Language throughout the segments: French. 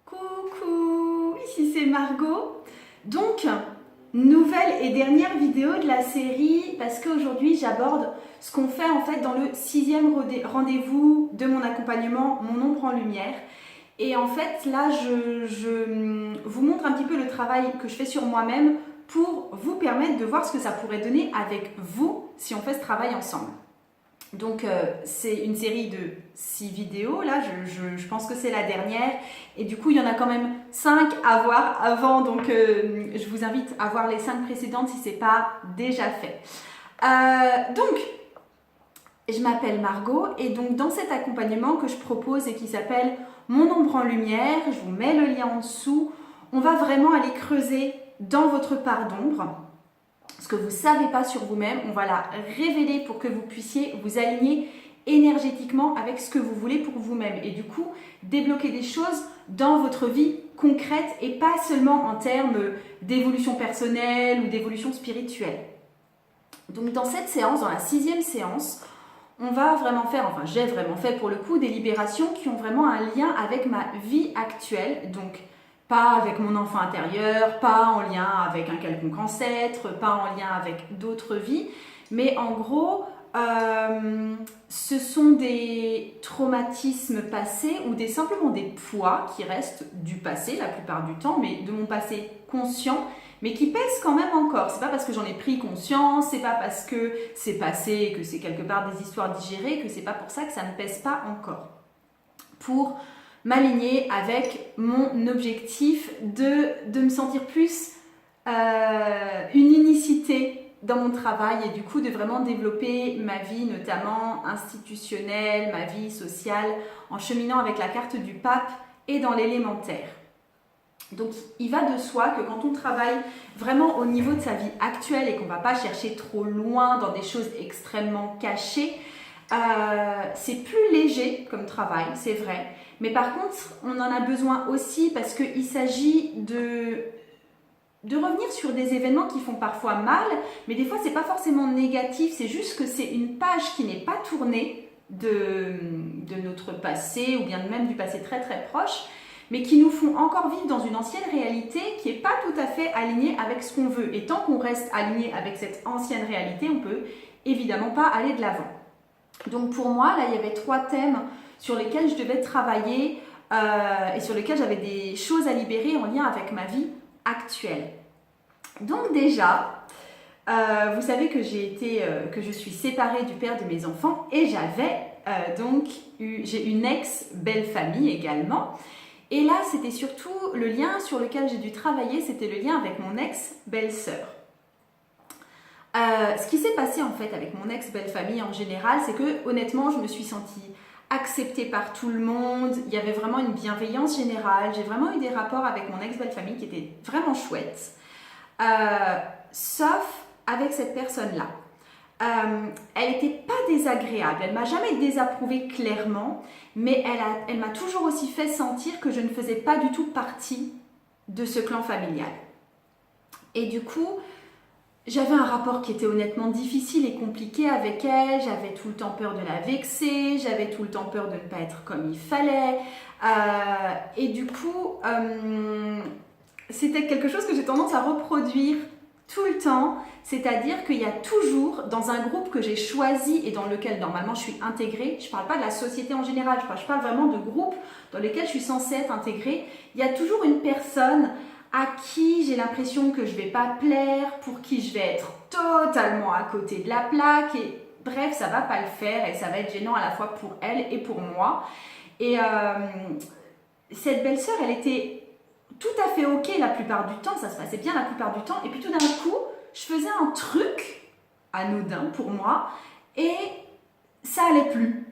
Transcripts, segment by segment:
Coucou, ici c'est Margot. Donc, nouvelle et dernière vidéo de la série parce qu'aujourd'hui j'aborde ce qu'on fait en fait dans le 6e rendez-vous de mon accompagnement Mon ombre en lumière. Et en fait là je vous montre un petit peu le travail que je fais sur moi-même pour vous permettre de voir ce que ça pourrait donner avec vous si on fait ce travail ensemble. Donc c'est une série de 6 vidéos, là je pense que c'est la dernière et du coup il y en a quand même 5 à voir avant, donc je vous invite à voir les 5 précédentes si ce n'est pas déjà fait. Donc je m'appelle Margot et donc dans cet accompagnement que je propose et qui s'appelle Mon ombre en lumière, je vous mets le lien en dessous, on va vraiment aller creuser dans votre part d'ombre. Ce que vous ne savez pas sur vous-même, on va la révéler pour que vous puissiez vous aligner énergétiquement avec ce que vous voulez pour vous-même et du coup débloquer des choses dans votre vie concrète et pas seulement en termes d'évolution personnelle ou d'évolution spirituelle. Donc dans cette séance, dans la 6e séance, on va vraiment faire, enfin j'ai vraiment fait pour le coup des libérations qui ont vraiment un lien avec ma vie actuelle, donc pas avec mon enfant intérieur, pas en lien avec un quelconque ancêtre, pas en lien avec d'autres vies, mais en gros, ce sont des traumatismes passés ou simplement des poids qui restent du passé la plupart du temps, mais de mon passé conscient, mais qui pèsent quand même encore. C'est pas parce que j'en ai pris conscience, c'est pas parce que c'est passé, que c'est quelque part des histoires digérées, que c'est pas pour ça que ça ne pèse pas encore. Pour m'aligner avec mon objectif de me sentir plus une unicité dans mon travail et du coup de vraiment développer ma vie notamment institutionnelle, ma vie sociale en cheminant avec la carte du pape et dans l'élémentaire. Donc il va de soi que quand on travaille vraiment au niveau de sa vie actuelle et qu'on ne va pas chercher trop loin dans des choses extrêmement cachées, c'est plus léger comme travail, c'est vrai. Mais par contre, on en a besoin aussi parce qu'il s'agit de revenir sur des événements qui font parfois mal, mais des fois, c'est pas forcément négatif, c'est juste que c'est une page qui n'est pas tournée de notre passé ou bien même du passé très très proche, mais qui nous font encore vivre dans une ancienne réalité qui n'est pas tout à fait alignée avec ce qu'on veut. Et tant qu'on reste aligné avec cette ancienne réalité, on peut évidemment pas aller de l'avant. Donc pour moi, là, il y avait 3 thèmes sur lesquels je devais travailler et sur lesquels j'avais des choses à libérer en lien avec ma vie actuelle. Donc déjà, vous savez que que je suis séparée du père de mes enfants et j'ai une ex-belle-famille également. Et là, c'était surtout le lien sur lequel j'ai dû travailler, c'était le lien avec mon ex-belle-sœur. Ce qui s'est passé en fait avec mon ex-belle-famille en général, c'est que honnêtement, je me suis sentie acceptée par tout le monde, il y avait vraiment une bienveillance générale, j'ai vraiment eu des rapports avec mon ex-belle-famille qui étaient vraiment chouettes, sauf avec cette personne-là. Elle n'était pas désagréable, elle ne m'a jamais désapprouvée clairement, mais elle m'a toujours aussi fait sentir que je ne faisais pas du tout partie de ce clan familial. Et du coup, j'avais un rapport qui était honnêtement difficile et compliqué avec elle, j'avais tout le temps peur de la vexer, j'avais tout le temps peur de ne pas être comme il fallait. Et du coup, c'était quelque chose que j'ai tendance à reproduire tout le temps, c'est-à-dire qu'il y a toujours, dans un groupe que j'ai choisi et dans lequel normalement je suis intégrée, je ne parle pas de la société en général, je parle vraiment de groupes dans lesquels je suis censée être intégrée, il y a toujours une personne à qui j'ai l'impression que je ne vais pas plaire, pour qui je vais être totalement à côté de la plaque, et bref, ça ne va pas le faire et ça va être gênant à la fois pour elle et pour moi. Et cette belle-sœur, elle était tout à fait ok la plupart du temps, ça se passait bien la plupart du temps, et puis tout d'un coup, je faisais un truc anodin pour moi, et ça allait plus.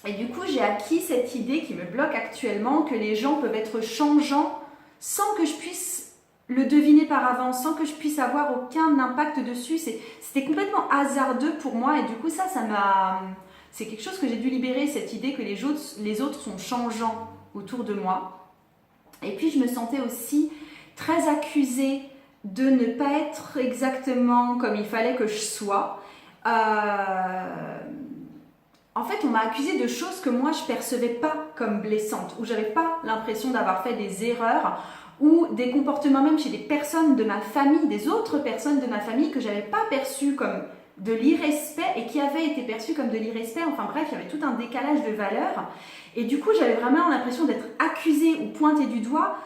Et du coup, j'ai acquis cette idée qui me bloque actuellement, que les gens peuvent être changeants sans que je puisse le deviner par avance, sans que je puisse avoir aucun impact dessus. C'était complètement hasardeux pour moi, et du coup, c'est quelque chose que j'ai dû libérer, cette idée que les autres sont changeants autour de moi. Et puis je me sentais aussi très accusée de ne pas être exactement comme il fallait que je sois. En en fait, on m'a accusée de choses que moi, je percevais pas comme blessantes, où j'avais pas l'impression d'avoir fait des erreurs, ou des comportements même chez des personnes de ma famille, des autres personnes de ma famille que j'avais pas perçues comme de l'irrespect et qui avaient été perçues comme de l'irrespect. Enfin bref, il y avait tout un décalage de valeurs. Et du coup, j'avais vraiment l'impression d'être accusée ou pointée du doigt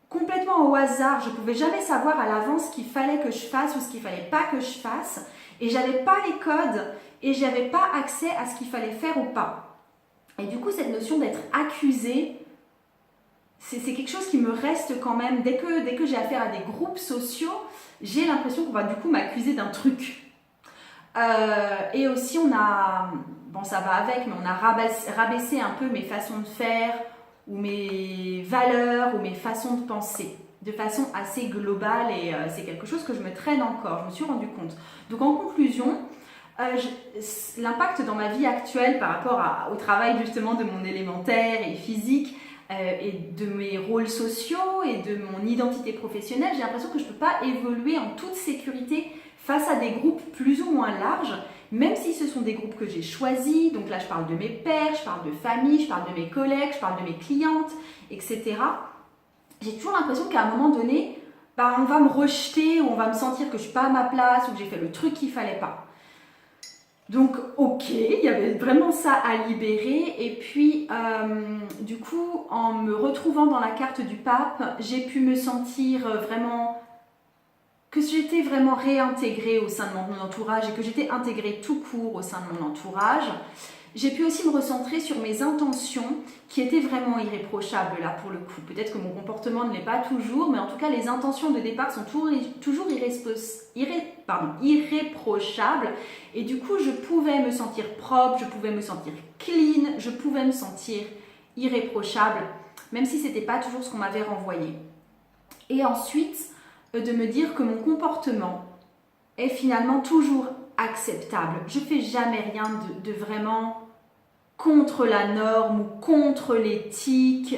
complètement au hasard. Je pouvais jamais savoir à l'avance ce qu'il fallait que je fasse ou ce qu'il fallait pas que je fasse. Et j'avais pas les codes et j'avais pas accès à ce qu'il fallait faire ou pas. Et du coup, cette notion d'être accusée, c'est quelque chose qui me reste quand même. Dès que j'ai affaire à des groupes sociaux, j'ai l'impression qu'on va du coup m'accuser d'un truc. Et aussi, on a, bon ça va avec, mais on a rabaissé un peu mes façons de faire, ou mes valeurs, ou mes façons de penser, de façon assez globale, et c'est quelque chose que je me traîne encore, je me suis rendu compte. Donc en conclusion, l'impact dans ma vie actuelle par rapport au travail justement de mon élémentaire et physique, et de mes rôles sociaux et de mon identité professionnelle, j'ai l'impression que je ne peux pas évoluer en toute sécurité face à des groupes plus ou moins larges, même si ce sont des groupes que j'ai choisis. Donc là, je parle de mes pairs, je parle de famille, je parle de mes collègues, je parle de mes clientes, etc. J'ai toujours l'impression qu'à un moment donné, on va me rejeter, ou on va me sentir que je ne suis pas à ma place, ou que j'ai fait le truc qu'il ne fallait pas. Donc, ok, il y avait vraiment ça à libérer. Et puis, du coup, en me retrouvant dans la carte du pape, j'ai pu me sentir vraiment... que j'étais vraiment réintégrée au sein de mon entourage et que j'étais intégrée tout court au sein de mon entourage. J'ai pu aussi me recentrer sur mes intentions qui étaient vraiment irréprochables là pour le coup. Peut-être que mon comportement ne l'est pas toujours, mais en tout cas les intentions de départ sont toujours irréprochables. Et du coup je pouvais me sentir propre, je pouvais me sentir clean, je pouvais me sentir irréprochable, même si ce n'était pas toujours ce qu'on m'avait renvoyé. Et ensuite, de me dire que mon comportement est finalement toujours acceptable. Je ne fais jamais rien de vraiment contre la norme ou contre l'éthique.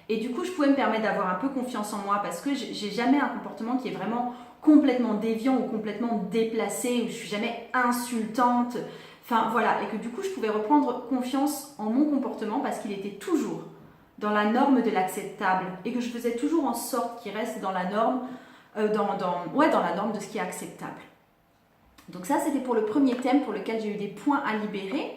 Et du coup, je pouvais me permettre d'avoir un peu confiance en moi parce que j'ai jamais un comportement qui est vraiment complètement déviant ou complètement déplacé, où je suis jamais insultante. Enfin voilà, et que du coup, je pouvais reprendre confiance en mon comportement parce qu'il était toujours dans la norme de l'acceptable et que je faisais toujours en sorte qu'il reste dans la norme, dans la norme de ce qui est acceptable. Donc ça, c'était pour le premier thème pour lequel j'ai eu des points à libérer.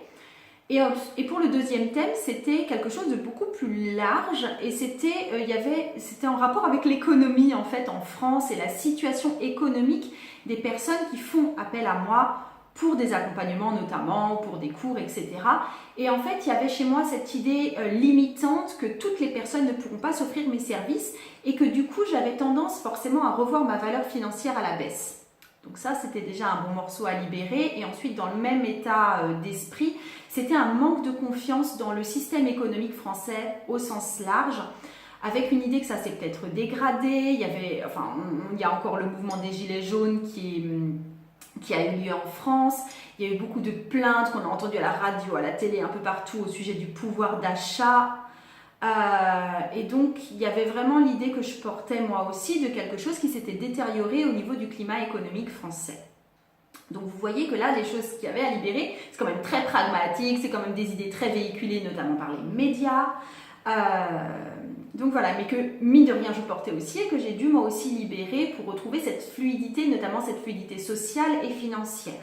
Et pour le deuxième thème, c'était quelque chose de beaucoup plus large et c'était en rapport avec l'économie en fait en France et la situation économique des personnes qui font appel à moi pour des accompagnements notamment, pour des cours, etc. Et en fait, il y avait chez moi cette idée limitante que toutes les personnes ne pourront pas s'offrir mes services et que du coup, j'avais tendance forcément à revoir ma valeur financière à la baisse. Donc ça, c'était déjà un bon morceau à libérer. Et ensuite, dans le même état d'esprit, c'était un manque de confiance dans le système économique français au sens large, avec une idée que ça s'est peut-être dégradé. Il y a encore le mouvement des Gilets jaunes qui a eu lieu en France. Il y a eu beaucoup de plaintes qu'on a entendues à la radio, à la télé, un peu partout au sujet du pouvoir d'achat. Et donc, il y avait vraiment l'idée que je portais moi aussi de quelque chose qui s'était détérioré au niveau du climat économique français. Donc, vous voyez que là, les choses qu'il y avait à libérer, c'est quand même très pragmatique, c'est quand même des idées très véhiculées, notamment par les médias. Donc voilà, mais que mine de rien je portais aussi et que j'ai dû moi aussi libérer pour retrouver cette fluidité, notamment cette fluidité sociale et financière.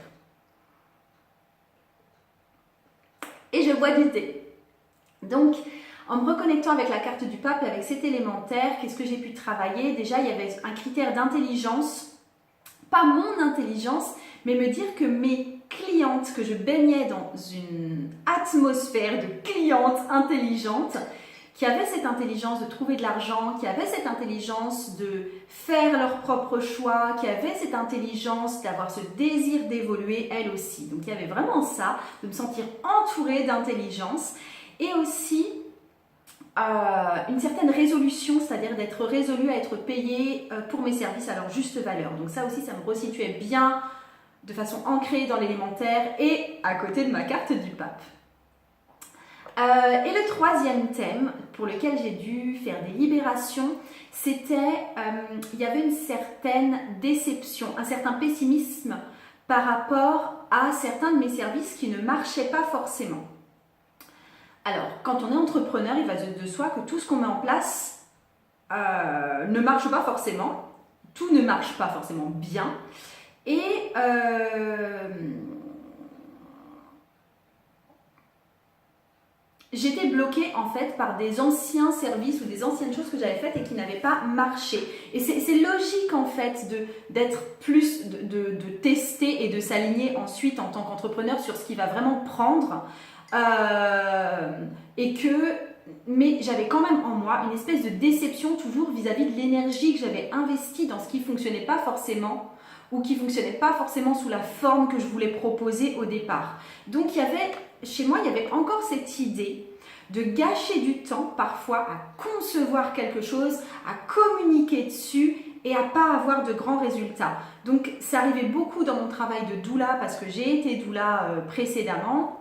Et je bois du thé. Donc, en me reconnectant avec la carte du pape et avec cet élémentaire, qu'est-ce que j'ai pu travailler? Déjà, il y avait un critère d'intelligence, pas mon intelligence, mais me dire que mes clientes, que je baignais dans une atmosphère de clientes intelligentes, qui avaient cette intelligence de trouver de l'argent, qui avaient cette intelligence de faire leurs propres choix, qui avaient cette intelligence d'avoir ce désir d'évoluer elles aussi. Donc il y avait vraiment ça, de me sentir entourée d'intelligence et aussi une certaine résolution, c'est-à-dire d'être résolue à être payée pour mes services à leur juste valeur. Donc ça aussi, ça me resituait bien de façon ancrée dans l'élémentaire et à côté de ma carte du pape. Et le troisième thème pour lequel j'ai dû faire des libérations, c'était, il y avait une certaine déception, un certain pessimisme par rapport à certains de mes services qui ne marchaient pas forcément. Alors, quand on est entrepreneur, il va de soi que tout ce qu'on met en place ne marche pas forcément. Tout ne marche pas forcément bien. Et j'étais bloquée en fait par des anciens services ou des anciennes choses que j'avais faites et qui n'avaient pas marché. Et c'est logique en fait d'être plus, de tester et de s'aligner ensuite en tant qu'entrepreneur sur ce qui va vraiment prendre. Mais j'avais quand même en moi une espèce de déception toujours vis-à-vis de l'énergie que j'avais investie dans ce qui ne fonctionnait pas forcément ou qui ne fonctionnait pas forcément sous la forme que je voulais proposer au départ. Donc chez moi, il y avait encore cette idée de gâcher du temps parfois à concevoir quelque chose, à communiquer dessus et à pas avoir de grands résultats. Donc ça arrivait beaucoup dans mon travail de doula parce que j'ai été doula précédemment.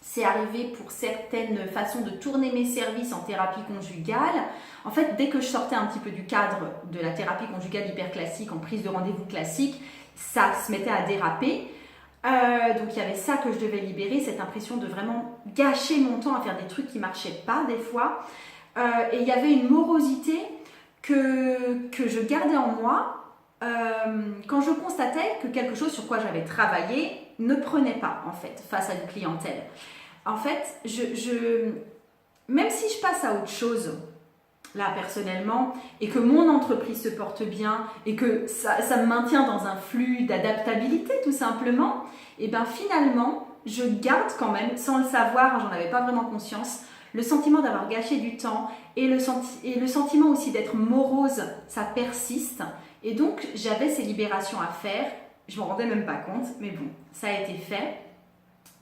C'est arrivé pour certaines façons de tourner mes services en thérapie conjugale. En fait, dès que je sortais un petit peu du cadre de la thérapie conjugale hyper classique, en prise de rendez-vous classique, ça se mettait à déraper. Donc il y avait ça que je devais libérer, cette impression de vraiment gâcher mon temps à faire des trucs qui ne marchaient pas des fois. Et il y avait une morosité que je gardais en moi quand je constatais que quelque chose sur quoi j'avais travaillé ne prenait pas en fait face à une clientèle. En fait, même si je passe à autre chose, là personnellement, et que mon entreprise se porte bien, et que ça me maintient dans un flux d'adaptabilité tout simplement, et bien finalement, je garde quand même, sans le savoir, j'en avais pas vraiment conscience, le sentiment d'avoir gâché du temps, et le sentiment aussi d'être morose, ça persiste, et donc j'avais ces libérations à faire. Je ne m'en rendais même pas compte, mais bon, ça a été fait.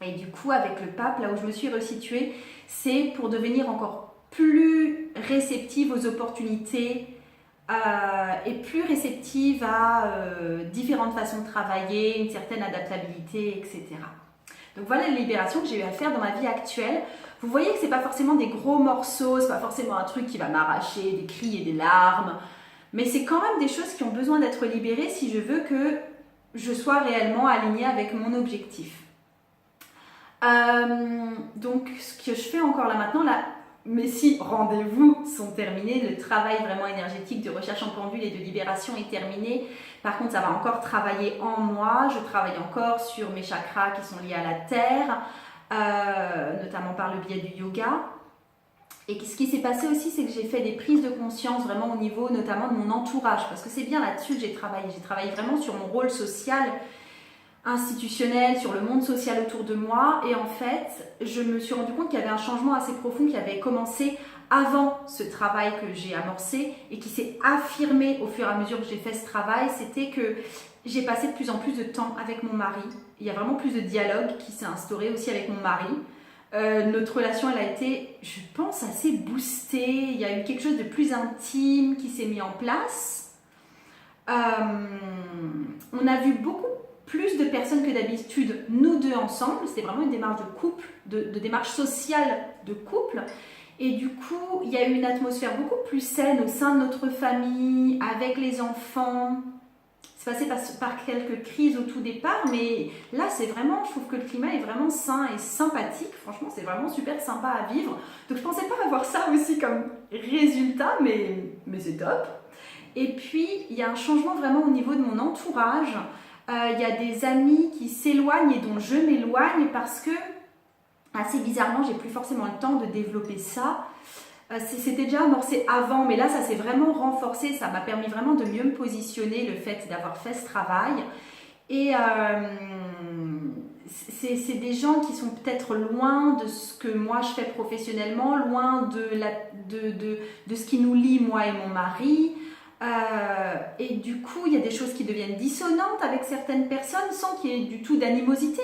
Et du coup, avec le pape, là où je me suis resituée, c'est pour devenir encore plus réceptive aux opportunités et plus réceptive à différentes façons de travailler, une certaine adaptabilité, etc. Donc voilà les libérations que j'ai eu à faire dans ma vie actuelle. Vous voyez que ce n'est pas forcément des gros morceaux, ce n'est pas forcément un truc qui va m'arracher des cris et des larmes, mais c'est quand même des choses qui ont besoin d'être libérées si je veux que je sois réellement alignée avec mon objectif. Donc ce que je fais encore là maintenant, mes 6 rendez-vous sont terminés, le travail vraiment énergétique de recherche en pendule et de libération est terminé. Par contre, ça va encore travailler en moi, je travaille encore sur mes chakras qui sont liés à la terre, notamment par le biais du yoga. Et ce qui s'est passé aussi, c'est que j'ai fait des prises de conscience vraiment au niveau notamment de mon entourage, parce que c'est bien là-dessus que j'ai travaillé. J'ai travaillé vraiment sur mon rôle social, institutionnel, sur le monde social autour de moi. Et en fait, je me suis rendu compte qu'il y avait un changement assez profond qui avait commencé avant ce travail que j'ai amorcé et qui s'est affirmé au fur et à mesure que j'ai fait ce travail. C'était que j'ai passé de plus en plus de temps avec mon mari. Il y a vraiment plus de dialogue qui s'est instauré aussi avec mon mari. Notre relation, elle a été, je pense, assez boostée. Il y a eu quelque chose de plus intime qui s'est mis en place. On a vu beaucoup plus de personnes que d'habitude, nous deux ensemble. C'était vraiment une démarche de couple, de démarche sociale de couple. Et du coup, il y a eu une atmosphère beaucoup plus saine au sein de notre famille, avec les enfants. C'est passé par quelques crises au tout départ, mais là, c'est vraiment, je trouve que le climat est vraiment sain et sympathique. Franchement, c'est vraiment super sympa à vivre. Donc, je ne pensais pas avoir ça aussi comme résultat, mais c'est top. Et puis, il y a un changement vraiment au niveau de mon entourage. Il y a des amis qui s'éloignent et dont je m'éloigne parce que, assez bizarrement, j'ai plus forcément le temps de développer ça. C'était déjà amorcé avant, mais là, ça s'est vraiment renforcé. Ça m'a permis vraiment de mieux me positionner, le fait d'avoir fait ce travail. Et c'est des gens qui sont peut-être loin de ce que moi je fais professionnellement, loin de ce qui nous lie, moi et mon mari. Et du coup, il y a des choses qui deviennent dissonantes avec certaines personnes sans qu'il y ait du tout d'animosité.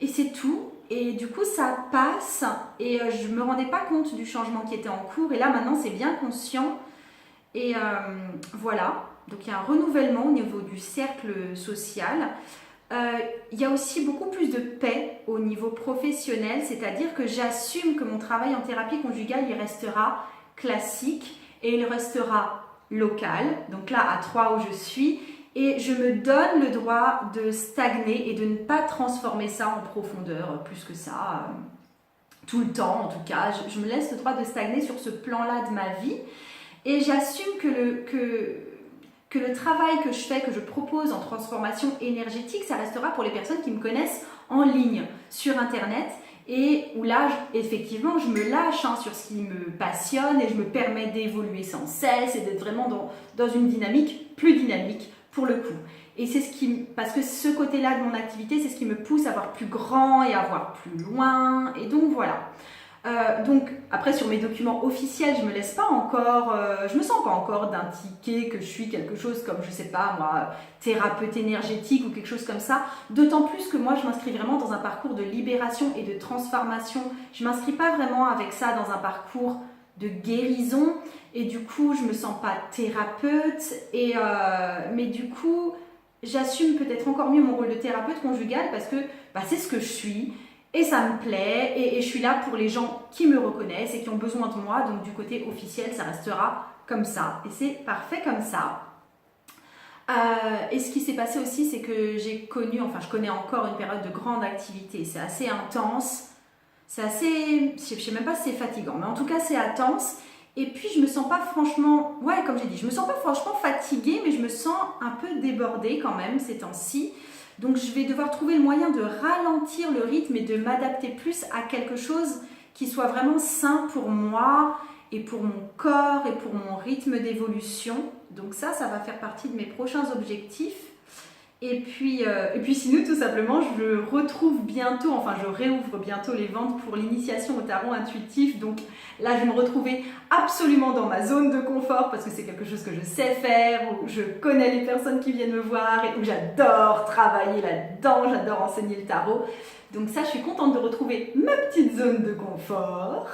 Et c'est tout. Et du coup, ça passe et je ne me rendais pas compte du changement qui était en cours. Et là, maintenant, c'est bien conscient. Et voilà. Donc, il y a un renouvellement au niveau du cercle social. Il y a aussi beaucoup plus de paix au niveau professionnel. C'est-à-dire que j'assume que mon travail en thérapie conjugale, il restera classique et il restera local. Donc là, à Troyes où je suis. Et je me donne le droit de stagner et de ne pas transformer ça en profondeur plus que ça, tout le temps en tout cas. Je me laisse le droit de stagner sur ce plan-là de ma vie. Et j'assume que le travail que je fais, que je propose en transformation énergétique, ça restera pour les personnes qui me connaissent en ligne, sur Internet, et où là, effectivement, je me lâche sur ce qui me passionne et je me permets d'évoluer sans cesse et d'être vraiment dans une dynamique plus dynamique pour le coup. Et c'est parce que ce côté-là de mon activité, c'est ce qui me pousse à voir plus grand et à voir plus loin. Et donc voilà. Donc après sur mes documents officiels, je me sens pas encore d'indiquer que je suis quelque chose comme, je sais pas moi, thérapeute énergétique ou quelque chose comme ça. D'autant plus que moi je m'inscris vraiment dans un parcours de libération et de transformation. Je m'inscris pas vraiment avec ça dans un parcours de guérison et du coup je me sens pas thérapeute mais du coup j'assume peut-être encore mieux mon rôle de thérapeute conjugale parce que c'est ce que je suis. Et ça me plaît, et je suis là pour les gens qui me reconnaissent et qui ont besoin de moi. Donc du côté officiel, ça restera comme ça. Et c'est parfait comme ça. Et ce qui s'est passé aussi, c'est que je connais encore une période de grande activité. C'est assez intense. Je sais même pas si c'est fatigant, mais en tout cas, c'est intense. Et puis, je me sens pas franchement, comme j'ai dit, je me sens pas franchement fatiguée, mais je me sens un peu débordée quand même ces temps-ci. Donc je vais devoir trouver le moyen de ralentir le rythme et de m'adapter plus à quelque chose qui soit vraiment sain pour moi et pour mon corps et pour mon rythme d'évolution. Donc ça va faire partie de mes prochains objectifs. Et puis sinon, tout simplement, je réouvre bientôt les ventes pour l'initiation au tarot intuitif. Donc là, je vais me retrouver absolument dans ma zone de confort parce que c'est quelque chose que je sais faire, où je connais les personnes qui viennent me voir et où j'adore travailler là-dedans, j'adore enseigner le tarot. Donc ça, je suis contente de retrouver ma petite zone de confort.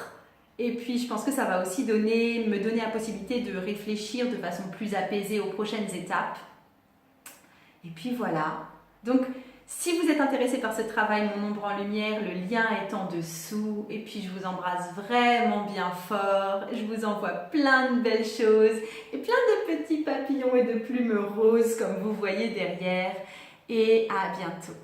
Et puis, je pense que ça va aussi me donner la possibilité de réfléchir de façon plus apaisée aux prochaines étapes. Et puis voilà. Donc, si vous êtes intéressé par ce travail, mon ombre en lumière, le lien est en dessous. Et puis, je vous embrasse vraiment bien fort. Je vous envoie plein de belles choses et plein de petits papillons et de plumes roses comme vous voyez derrière. Et à bientôt.